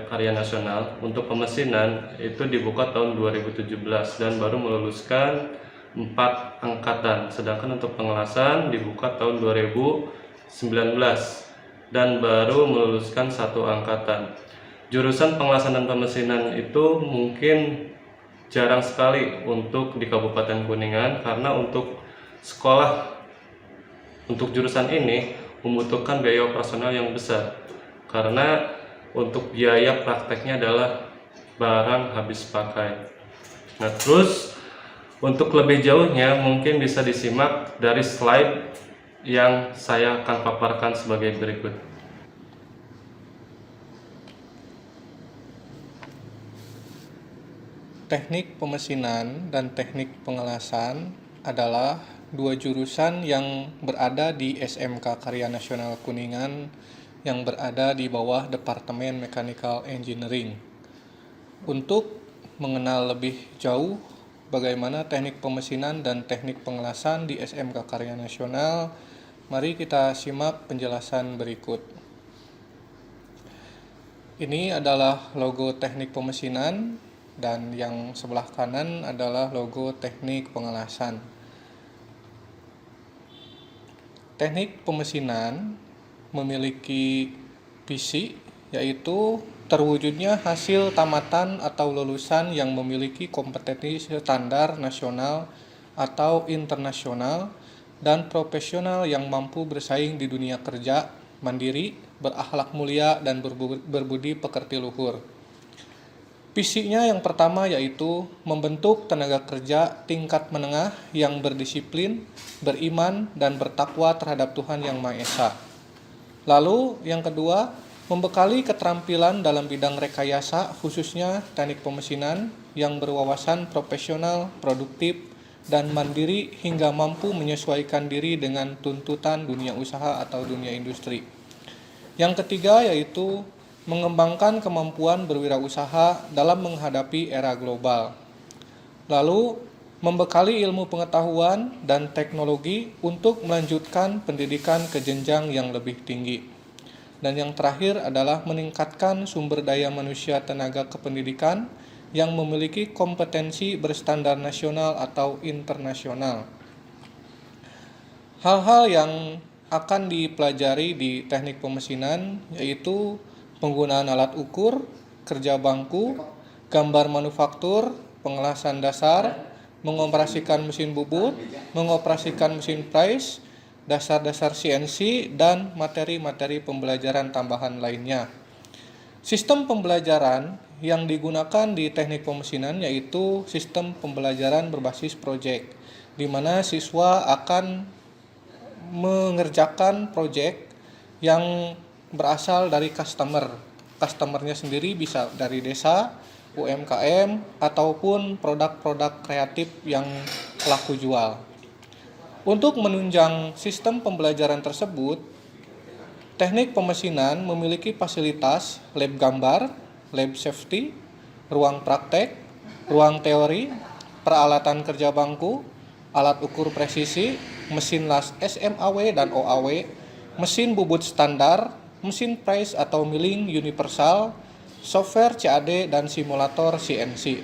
Karya Nasional untuk pemesinan itu dibuka tahun 2017 dan baru meluluskan 4 angkatan, sedangkan untuk pengelasan dibuka tahun 2019 dan baru meluluskan 1 angkatan. Jurusan pengelasan dan pemesinan itu mungkin jarang sekali untuk di Kabupaten Kuningan, karena untuk sekolah untuk jurusan ini membutuhkan biaya operasional yang besar, karena untuk biaya prakteknya adalah barang habis pakai. Nah, terus untuk lebih jauhnya mungkin bisa disimak dari slide yang saya akan paparkan sebagai berikut. Teknik pemesinan dan teknik pengelasan adalah dua jurusan yang berada di SMK Karya Nasional Kuningan yang berada di bawah Departemen Mechanical Engineering. Untuk mengenal lebih jauh bagaimana teknik pemesinan dan teknik pengelasan di SMK Karya Nasional, mari kita simak penjelasan berikut. Ini adalah logo teknik pemesinan dan yang sebelah kanan adalah logo teknik pengelasan. Teknik pemesinan memiliki visi, yaitu terwujudnya hasil tamatan atau lulusan yang memiliki kompetensi standar nasional atau internasional dan profesional yang mampu bersaing di dunia kerja, mandiri, berakhlak mulia, dan berbudi pekerti luhur. Visinya yang pertama yaitu membentuk tenaga kerja tingkat menengah yang berdisiplin, beriman, dan bertakwa terhadap Tuhan Yang Maha Esa. Lalu yang kedua, membekali keterampilan dalam bidang rekayasa, khususnya teknik pemesinan yang berwawasan profesional, produktif, dan mandiri hingga mampu menyesuaikan diri dengan tuntutan dunia usaha atau dunia industri. Yang ketiga yaitu mengembangkan kemampuan berwirausaha dalam menghadapi era global. Lalu, membekali ilmu pengetahuan dan teknologi untuk melanjutkan pendidikan ke jenjang yang lebih tinggi. Dan yang terakhir adalah meningkatkan sumber daya manusia tenaga kependidikan yang memiliki kompetensi berstandar nasional atau internasional. Hal-hal yang akan dipelajari di teknik pemesinan yaitu penggunaan alat ukur, kerja bangku, gambar manufaktur, pengelasan dasar, mengoperasikan mesin bubut, mengoperasikan mesin pries, dasar-dasar CNC, dan materi-materi pembelajaran tambahan lainnya. Sistem pembelajaran yang digunakan di teknik pemesinan yaitu sistem pembelajaran berbasis proyek, di mana siswa akan mengerjakan proyek yang berasal dari customernya sendiri, bisa dari desa, UMKM, ataupun produk-produk kreatif yang laku jual. Untuk menunjang sistem pembelajaran tersebut, teknik pemesinan memiliki fasilitas lab gambar, lab safety, ruang praktek, ruang teori, peralatan kerja bangku, alat ukur presisi, mesin las SMAW dan OAW, mesin bubut standar, mesin pries atau milling universal, software CAD, dan simulator CNC.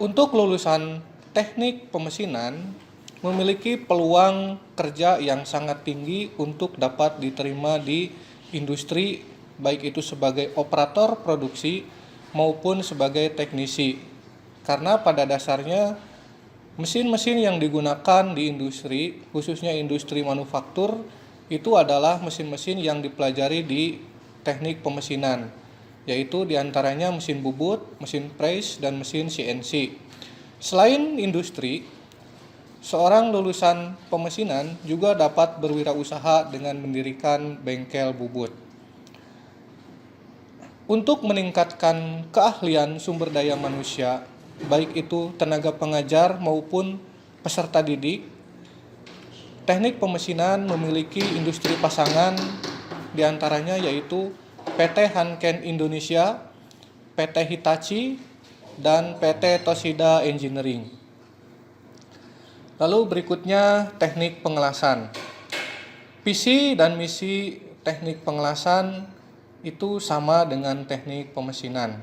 Untuk lulusan teknik pemesinan memiliki peluang kerja yang sangat tinggi untuk dapat diterima di industri, baik itu sebagai operator produksi maupun sebagai teknisi. Karena pada dasarnya mesin-mesin yang digunakan di industri, khususnya industri manufaktur, itu adalah mesin-mesin yang dipelajari di teknik pemesinan, yaitu diantaranya mesin bubut, mesin pries, dan mesin CNC. Selain industri, seorang lulusan pemesinan juga dapat berwirausaha dengan mendirikan bengkel bubut. Untuk meningkatkan keahlian sumber daya manusia, baik itu tenaga pengajar maupun peserta didik, teknik pemesinan memiliki industri pasangan, diantaranya yaitu PT Hanken Indonesia, PT Hitachi, dan PT Toshiba Engineering. Lalu berikutnya teknik pengelasan. Visi dan misi teknik pengelasan itu sama dengan teknik pemesinan.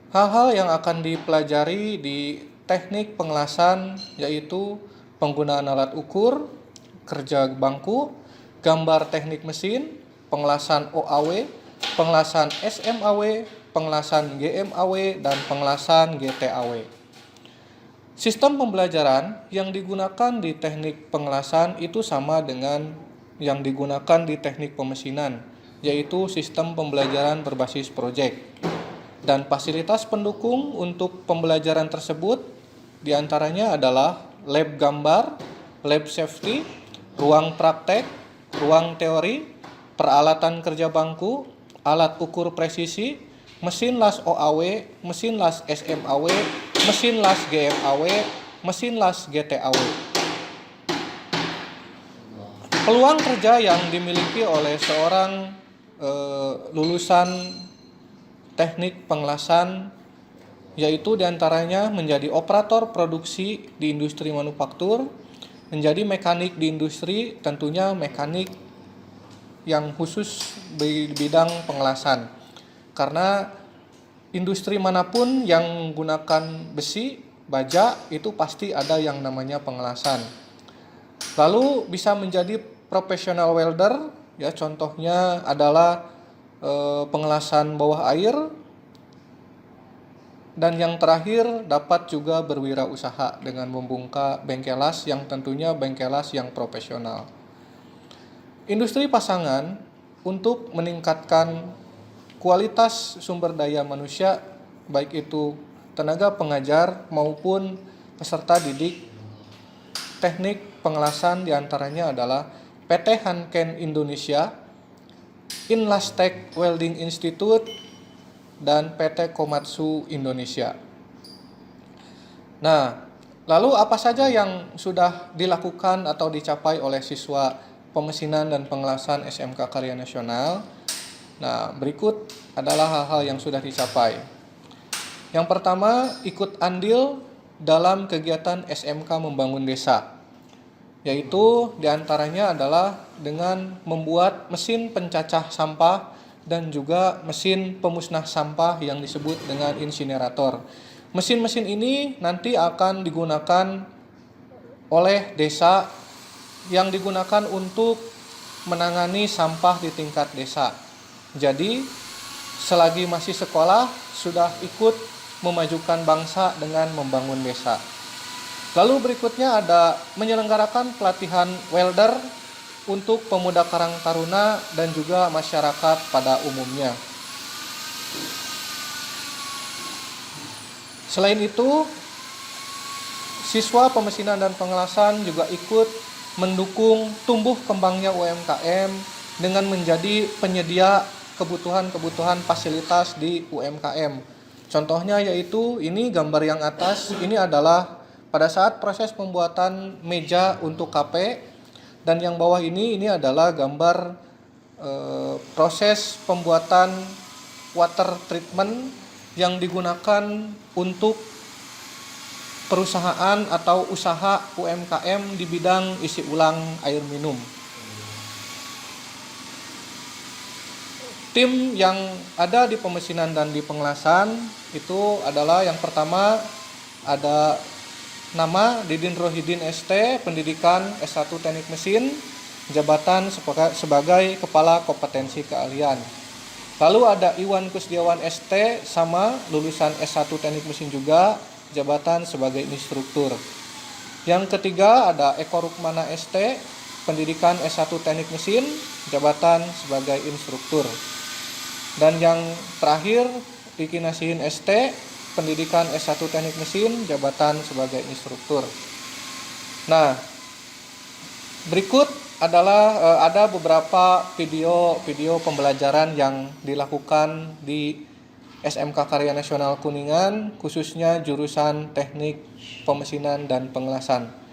Hal-hal yang akan dipelajari di teknik pengelasan yaitu penggunaan alat ukur, kerja bangku, gambar teknik mesin, pengelasan OAW, pengelasan SMAW, pengelasan GMAW, dan pengelasan GTAW. Sistem pembelajaran yang digunakan di teknik pengelasan itu sama dengan yang digunakan di teknik pemesinan, yaitu sistem pembelajaran berbasis proyek. Dan fasilitas pendukung untuk pembelajaran tersebut diantaranya adalah lab gambar, lab safety, ruang praktek, ruang teori, peralatan kerja bangku, alat ukur presisi, mesin las OAW, mesin las SMAW, mesin las GMAW, mesin las GTAW. Peluang kerja yang dimiliki oleh seorang lulusan teknik pengelasan yaitu diantaranya menjadi operator produksi di industri manufaktur, menjadi mekanik di industri, tentunya mekanik yang khusus di bidang pengelasan. Karena industri manapun yang menggunakan besi, baja, itu pasti ada yang namanya pengelasan. Lalu bisa menjadi professional welder, ya contohnya adalah pengelasan bawah air, dan yang terakhir dapat juga berwirausaha dengan membuka bengkelas yang tentunya bengkelas yang profesional. Industri pasangan untuk meningkatkan kualitas sumber daya manusia, baik itu tenaga pengajar maupun peserta didik, teknik pengelasan diantaranya adalah PT Hanken Indonesia, Inlastek Welding Institute, dan PT Komatsu Indonesia. Nah, lalu apa saja yang sudah dilakukan atau dicapai oleh siswa pemesinan dan pengelasan SMK Karya Nasional? Nah, berikut adalah hal-hal yang sudah dicapai. Yang pertama, ikut andil dalam kegiatan SMK membangun desa, yaitu diantaranya adalah dengan membuat mesin pencacah sampah dan juga mesin pemusnah sampah yang disebut dengan insinerator. Mesin-mesin ini nanti akan digunakan oleh desa yang digunakan untuk menangani sampah di tingkat desa. Jadi, selagi masih sekolah, sudah ikut memajukan bangsa dengan membangun desa. Lalu berikutnya ada menyelenggarakan pelatihan welder untuk pemuda Karang Taruna dan juga masyarakat pada umumnya. Selain itu, siswa pemesinan dan pengelasan juga ikut mendukung tumbuh kembangnya UMKM dengan menjadi penyedia kebutuhan-kebutuhan fasilitas di UMKM. Contohnya yaitu ini gambar yang atas, ini adalah pada saat proses pembuatan meja untuk KP, dan yang bawah ini adalah gambar proses pembuatan water treatment yang digunakan untuk perusahaan atau usaha UMKM di bidang isi ulang air minum. Tim yang ada di pemesinan dan di pengelasan itu adalah yang pertama ada nama Didin Rohidin ST, pendidikan S1 Teknik Mesin, jabatan sebagai Kepala Kompetensi Keahlian. Lalu ada Iwan Kusdiawan ST, sama lulusan S1 Teknik Mesin juga, jabatan sebagai instruktur. Yang ketiga ada Eko Rukmana ST, pendidikan S1 Teknik Mesin, jabatan sebagai instruktur. Dan yang terakhir Riki Nasihin ST, pendidikan S1 Teknik Mesin, jabatan sebagai instruktur. Nah, berikut adalah ada beberapa video pembelajaran yang dilakukan di SMK Karya Nasional Kuningan, khususnya jurusan Teknik Pemesinan dan Pengelasan.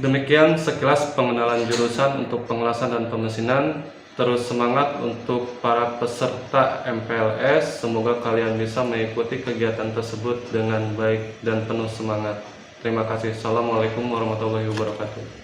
Demikian sekilas pengenalan jurusan untuk pengelasan dan pemesinan. Terus semangat untuk para peserta MPLS. Semoga kalian bisa mengikuti kegiatan tersebut dengan baik dan penuh semangat. Terima kasih. Assalamualaikum warahmatullahi wabarakatuh.